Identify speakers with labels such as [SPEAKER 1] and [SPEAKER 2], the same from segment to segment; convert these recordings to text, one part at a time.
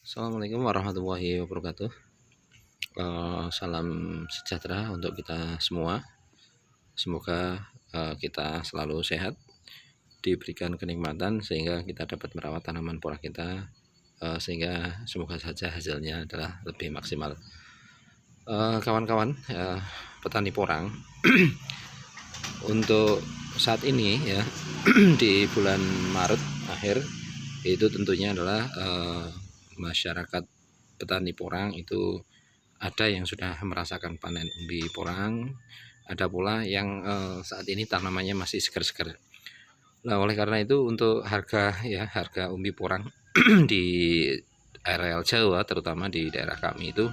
[SPEAKER 1] Assalamualaikum warahmatullahi wabarakatuh. Salam sejahtera untuk kita semua. Semoga kita selalu sehat, diberikan kenikmatan sehingga kita dapat merawat tanaman pora kita, sehingga semoga saja hasilnya adalah lebih maksimal. Kawan-kawan petani porang, untuk saat ini ya di bulan Maret akhir itu tentunya adalah masyarakat petani porang itu ada yang sudah merasakan panen umbi porang, ada pula yang saat ini tanamannya masih segar-segar. Nah, oleh karena itu untuk harga umbi porang di areal Jawa, terutama di daerah kami itu,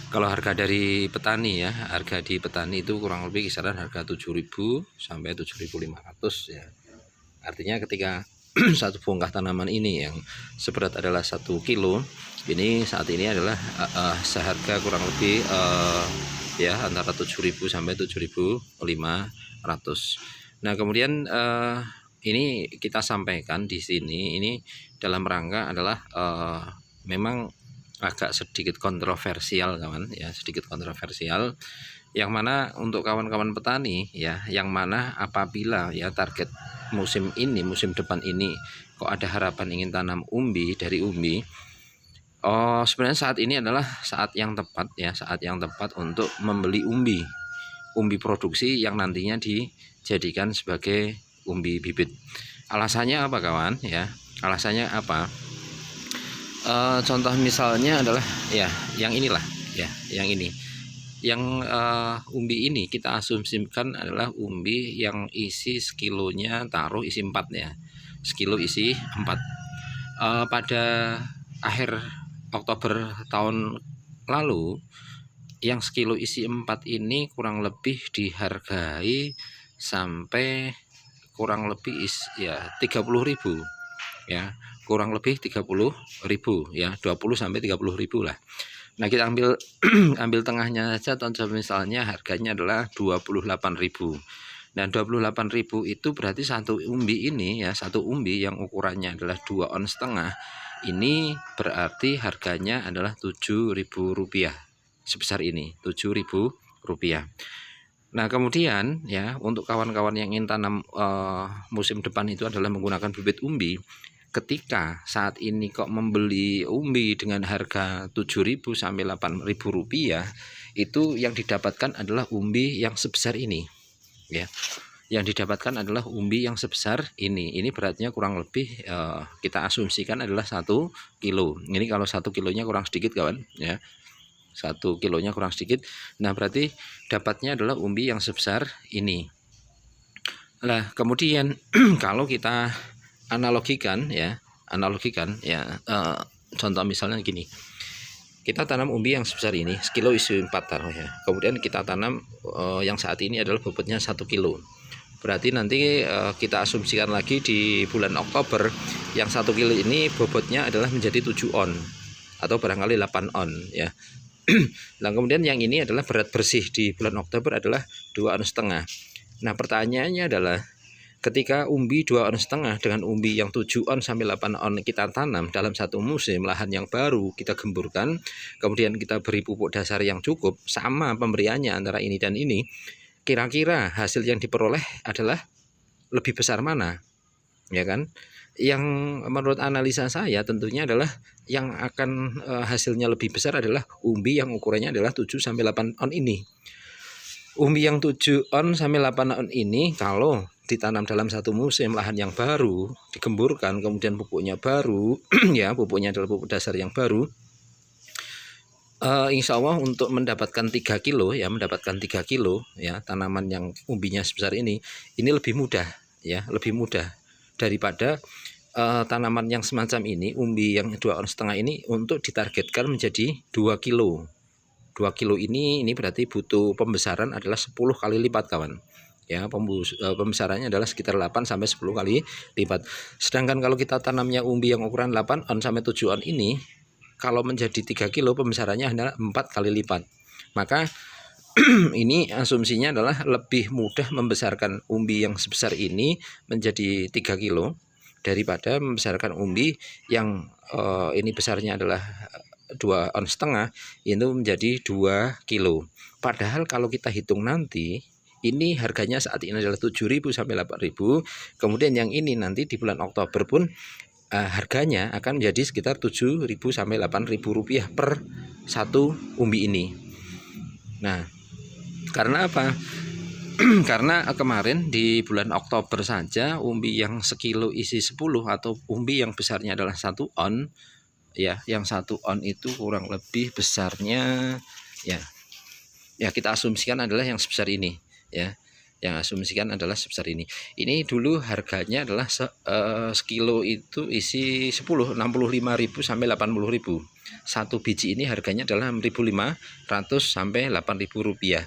[SPEAKER 1] kalau harga dari petani harga di petani itu kurang lebih kisaran harga 7.000 sampai 7.500 ya. Artinya ketika satu bongkah tanaman ini yang seberat adalah 1 kilo, ini saat ini adalah seharga kurang lebih antara 7.000 sampai 7.500. Nah, kemudian ini kita sampaikan di sini ini dalam rangka adalah memang agak sedikit kontroversial kawan ya, sedikit kontroversial, yang mana untuk kawan-kawan petani ya, yang mana apabila ya target musim ini, musim depan ini kok ada harapan ingin tanam umbi dari umbi, sebenarnya saat ini adalah saat yang tepat ya, saat yang tepat untuk membeli umbi produksi yang nantinya dijadikan sebagai umbi bibit. Alasannya apa kawan ya? Alasannya apa? Contoh misalnya adalah ya yang inilah ya, yang ini, yang umbi ini kita asumsikan adalah umbi yang isi sekilonya taruh isi 4 ya, sekilo isi 4. Pada akhir Oktober tahun lalu yang sekilo isi 4 ini kurang lebih dihargai sampai kurang lebih 30.000 ya, kurang lebih 30.000 ya, 20 sampai 30.000 lah. Nah, kita ambil ambil tengahnya saja, contoh misalnya harganya adalah 28.000. Nah, 28.000 itu berarti satu umbi ini ya, satu umbi yang ukurannya adalah 2,5 ons, ini berarti harganya adalah Rp7.000 sebesar ini, Rp7.000. Nah, kemudian ya untuk kawan-kawan yang ingin tanam musim depan itu adalah menggunakan bibit umbi. Ketika saat ini kok membeli umbi dengan harga 7.000 sampai 8.000 rupiah, itu yang didapatkan adalah umbi yang sebesar ini ya. Yang didapatkan adalah umbi yang sebesar ini. Ini beratnya kurang lebih kita asumsikan adalah 1 kilo. Ini kalau 1 kilonya kurang sedikit kawan ya. 1 kilonya kurang sedikit. Nah, berarti dapatnya adalah umbi yang sebesar ini. Nah, kemudian kalau kita analogikan ya, contoh misalnya gini, kita tanam umbi yang sebesar ini, sekilo isi 4 taruh ya, kemudian kita tanam yang saat ini adalah bobotnya 1 kilo, berarti nanti kita asumsikan lagi di bulan Oktober yang 1 kilo ini bobotnya adalah menjadi 7 on atau barangkali 8 on ya. Nah, kemudian yang ini adalah berat bersih di bulan Oktober adalah 2,5 ons. Nah, pertanyaannya adalah ketika umbi 2,5 ons dengan umbi yang 7 on sampai 8 on kita tanam dalam satu musim, lahan yang baru kita gemburkan, kemudian kita beri pupuk dasar yang cukup, sama pemberiannya antara ini dan ini, kira-kira hasil yang diperoleh adalah lebih besar mana? Ya kan? Yang menurut analisa saya tentunya adalah yang akan hasilnya lebih besar adalah umbi yang ukurannya adalah 7 sampai 8 on ini. Umbi yang 7 on sampai 8 on ini kalau ditanam dalam satu musim, lahan yang baru, digemburkan, kemudian pupuknya baru ya, pupuknya adalah pupuk dasar yang baru, insya Allah untuk mendapatkan 3 kilo ya, mendapatkan 3 kilo ya, tanaman yang umbinya sebesar ini lebih mudah ya, lebih mudah daripada tanaman yang semacam ini, umbi yang 2,5 ons ini untuk ditargetkan menjadi 2 kilo. 2 kilo ini berarti butuh pembesaran adalah 10 kali lipat kawan. Ya, pembesarannya adalah sekitar 8 sampai 10 kali lipat. Sedangkan kalau kita tanamnya umbi yang ukuran 8 on sampai 7 on ini, kalau menjadi 3 kilo pembesarannya adalah 4 kali lipat. Maka ini asumsinya adalah lebih mudah membesarkan umbi yang sebesar ini menjadi 3 kilo daripada membesarkan umbi yang ini besarnya adalah 2,5 ons itu menjadi 2 kilo. Padahal kalau kita hitung nanti ini harganya saat ini adalah 7.000 sampai 8.000. Kemudian yang ini nanti di bulan Oktober pun harganya akan menjadi sekitar 7.000 sampai 8.000 rupiah per satu umbi ini. Nah, karena apa? Karena kemarin di bulan Oktober saja umbi yang sekilo isi 10 atau umbi yang besarnya adalah 1 on ya, yang 1 on itu kurang lebih besarnya ya kita asumsikan adalah yang sebesar ini ya. Yang asumsikan adalah sebesar ini. Ini dulu harganya adalah sekilo itu isi 10 65.000 sampai 80.000. Satu biji ini harganya adalah 6.500 sampai 8.000 rupiah.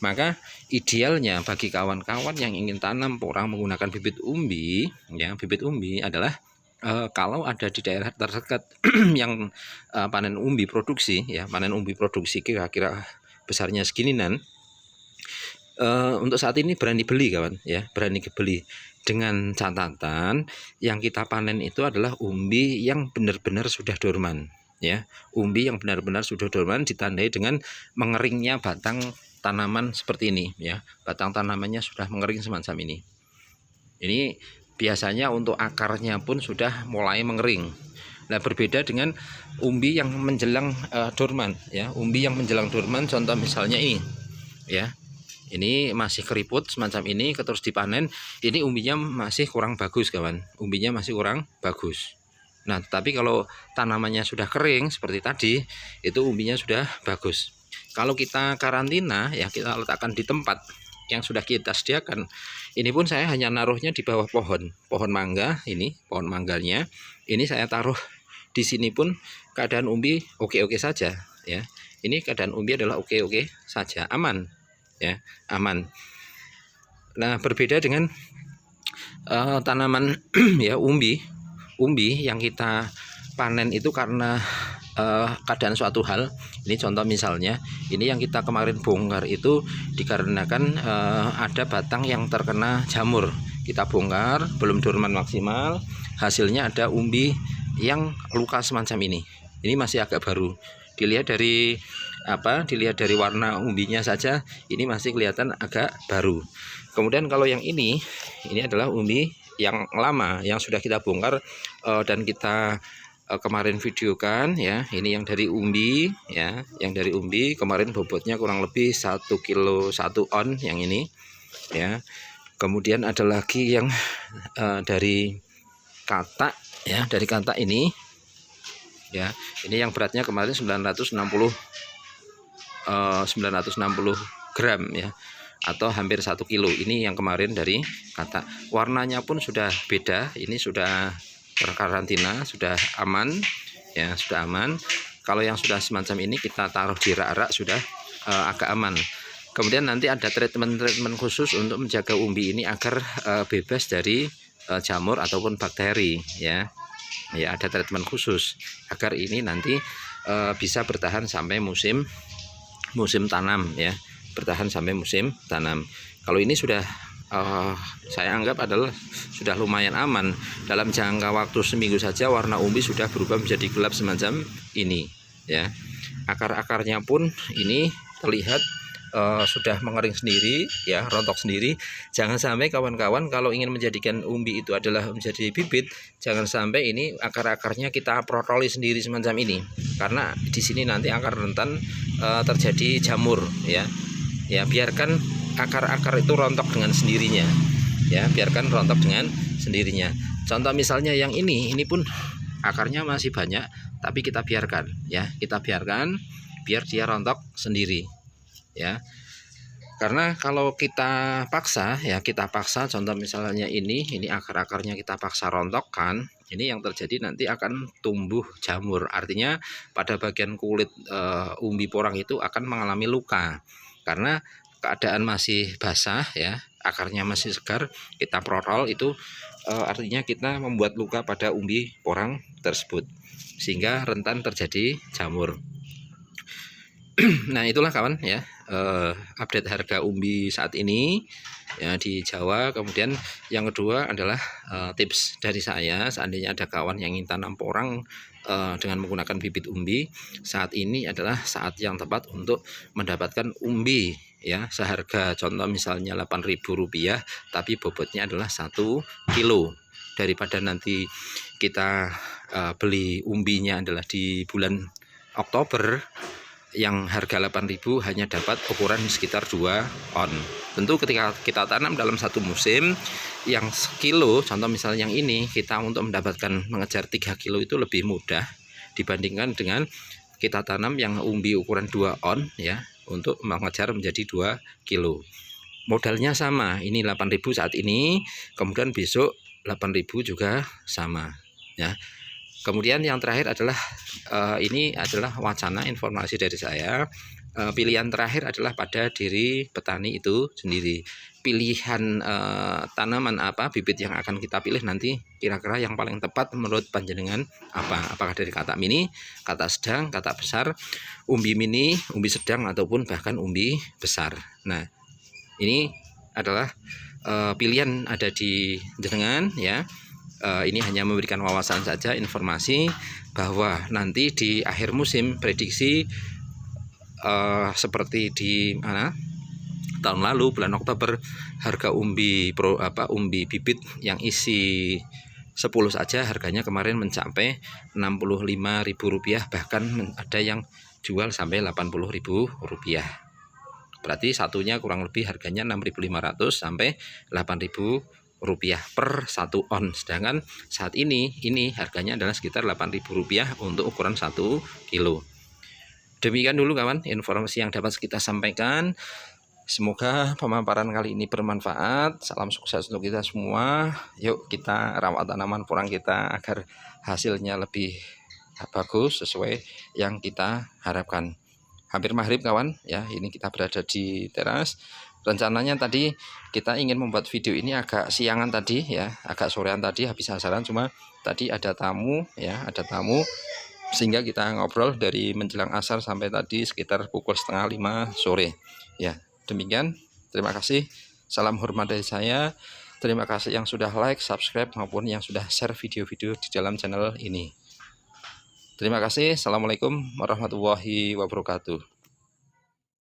[SPEAKER 1] Maka idealnya bagi kawan-kawan yang ingin tanam porang menggunakan bibit umbi ya, bibit umbi adalah kalau ada di daerah terdekat yang panen umbi produksi ya, panen umbi produksi kira-kira besarnya seginian, untuk saat ini berani beli kawan ya, berani beli dengan catatan yang kita panen itu adalah umbi yang benar-benar sudah dorman ya, umbi yang benar-benar sudah dorman ditandai dengan mengeringnya batang tanaman seperti ini ya, batang tanamannya sudah mengering semacam ini. Ini biasanya untuk akarnya pun sudah mulai mengering. Nah, berbeda dengan umbi yang menjelang dorman ya, umbi yang menjelang dorman contoh misalnya ini ya. Ini masih keriput semacam ini, terus dipanen, ini umbinya masih kurang bagus kawan, umbinya masih kurang bagus. Nah, tapi kalau tanamannya sudah kering seperti tadi, itu umbinya sudah bagus. Kalau kita karantina ya, kita letakkan di tempat yang sudah kita sediakan. Ini pun saya hanya naruhnya di bawah pohon mangga, ini pohon mangganya. Ini saya taruh di sini pun keadaan umbi oke-oke saja ya. Ini keadaan umbi adalah oke-oke saja, aman. Ya, aman. Nah, berbeda dengan tanaman ya, umbi yang kita panen itu karena keadaan suatu hal. Ini contoh misalnya, ini yang kita kemarin bongkar itu dikarenakan ada batang yang terkena jamur. Kita bongkar, belum dorman maksimal, hasilnya ada umbi yang luka semacam ini. Ini masih agak baru. Dilihat dari warna umbinya saja, ini masih kelihatan agak baru. Kemudian kalau yang ini adalah umbi yang lama yang sudah kita bongkar dan kita kemarin videokan ya. Ini yang dari umbi ya, yang dari umbi kemarin bobotnya kurang lebih 1 kilo 1 on yang ini ya. Kemudian ada lagi yang dari katak ya, dari katak ini ya. Ini yang beratnya kemarin 960 gram ya, atau hampir 1 kilo. Ini yang kemarin dari katak. Warnanya pun sudah beda, ini sudah terkarantina, sudah aman ya, sudah aman. Kalau yang sudah semacam ini kita taruh di rak-rak sudah agak aman. Kemudian nanti ada treatment khusus untuk menjaga umbi ini agar bebas dari jamur ataupun bakteri ya. Ya, ada treatment khusus agar ini nanti bisa bertahan sampai musim tanam ya, bertahan sampai musim tanam. Kalau ini sudah saya anggap adalah sudah lumayan aman. Dalam jangka waktu seminggu saja warna umbi sudah berubah menjadi gelap semacam ini ya. Akar-akarnya pun ini terlihat sudah mengering sendiri ya, rontok sendiri. Jangan sampai kawan-kawan kalau ingin menjadikan umbi itu adalah menjadi bibit, jangan sampai ini akar-akarnya kita protoli sendiri semacam ini, karena di sini nanti akar rentan terjadi jamur ya. Ya, biarkan akar-akar itu rontok dengan sendirinya ya, biarkan rontok dengan sendirinya. Contoh misalnya yang ini pun akarnya masih banyak, tapi kita biarkan ya, kita biarkan biar dia rontok sendiri ya. Karena kalau kita paksa ya, contoh misalnya ini akar-akarnya kita paksa rontokkan, ini yang terjadi nanti akan tumbuh jamur. Artinya pada bagian kulit umbi porang itu akan mengalami luka karena keadaan masih basah ya, akarnya masih segar. Kita protol itu artinya kita membuat luka pada umbi porang tersebut sehingga rentan terjadi jamur. Nah itulah kawan ya, update harga umbi saat ini ya di Jawa. Kemudian yang kedua adalah tips dari saya, seandainya ada kawan yang ingin tanam porang dengan menggunakan bibit umbi, saat ini adalah saat yang tepat untuk mendapatkan umbi ya seharga, contoh misalnya Rp8.000 tapi bobotnya adalah 1 kilo, daripada nanti kita beli umbinya adalah di bulan Oktober yang harga 8.000 hanya dapat ukuran sekitar 2 on. Tentu ketika kita tanam dalam satu musim, yang sekilo, contoh misalnya yang ini, kita untuk mendapatkan mengejar 3 kilo itu lebih mudah dibandingkan dengan kita tanam yang umbi ukuran 2 on ya, untuk mengejar menjadi 2 kilo. Modalnya sama, ini 8.000 saat ini, kemudian besok 8.000 juga sama ya. Kemudian yang terakhir adalah ini adalah wacana informasi dari saya. Pilihan terakhir adalah pada diri petani itu sendiri. Pilihan tanaman apa, bibit yang akan kita pilih nanti kira-kira yang paling tepat menurut panjenengan apa? Apakah dari kata mini, kata sedang, kata besar, umbi mini, umbi sedang, ataupun bahkan umbi besar. Nah, ini adalah pilihan ada di jenengan ya. Ini hanya memberikan wawasan saja, informasi bahwa nanti di akhir musim prediksi seperti di mana tahun lalu bulan Oktober, harga umbi umbi bibit yang isi 10 saja harganya kemarin mencapai Rp65.000, bahkan ada yang jual sampai Rp80.000. Berarti satunya kurang lebih harganya 6.500 sampai 8.000 rupiah per 1 on. Sedangkan saat ini harganya adalah sekitar Rp8.000 untuk ukuran 1 kilo. Demikian dulu kawan informasi yang dapat kita sampaikan. Semoga pemaparan kali ini bermanfaat. Salam sukses untuk kita semua. Yuk kita rawat tanaman porang kita agar hasilnya lebih bagus sesuai yang kita harapkan. Hampir maghrib kawan ya, ini kita berada di teras. Rencananya tadi kita ingin membuat video ini agak siangan tadi ya, agak sorean tadi habis asaran, cuma tadi ada tamu ya, sehingga kita ngobrol dari menjelang asar sampai tadi sekitar pukul 4:30 sore ya. Demikian, terima kasih, salam hormat dari saya. Terima kasih yang sudah like, subscribe maupun yang sudah share video-video di dalam channel ini. Terima kasih. Assalamualaikum warahmatullahi wabarakatuh.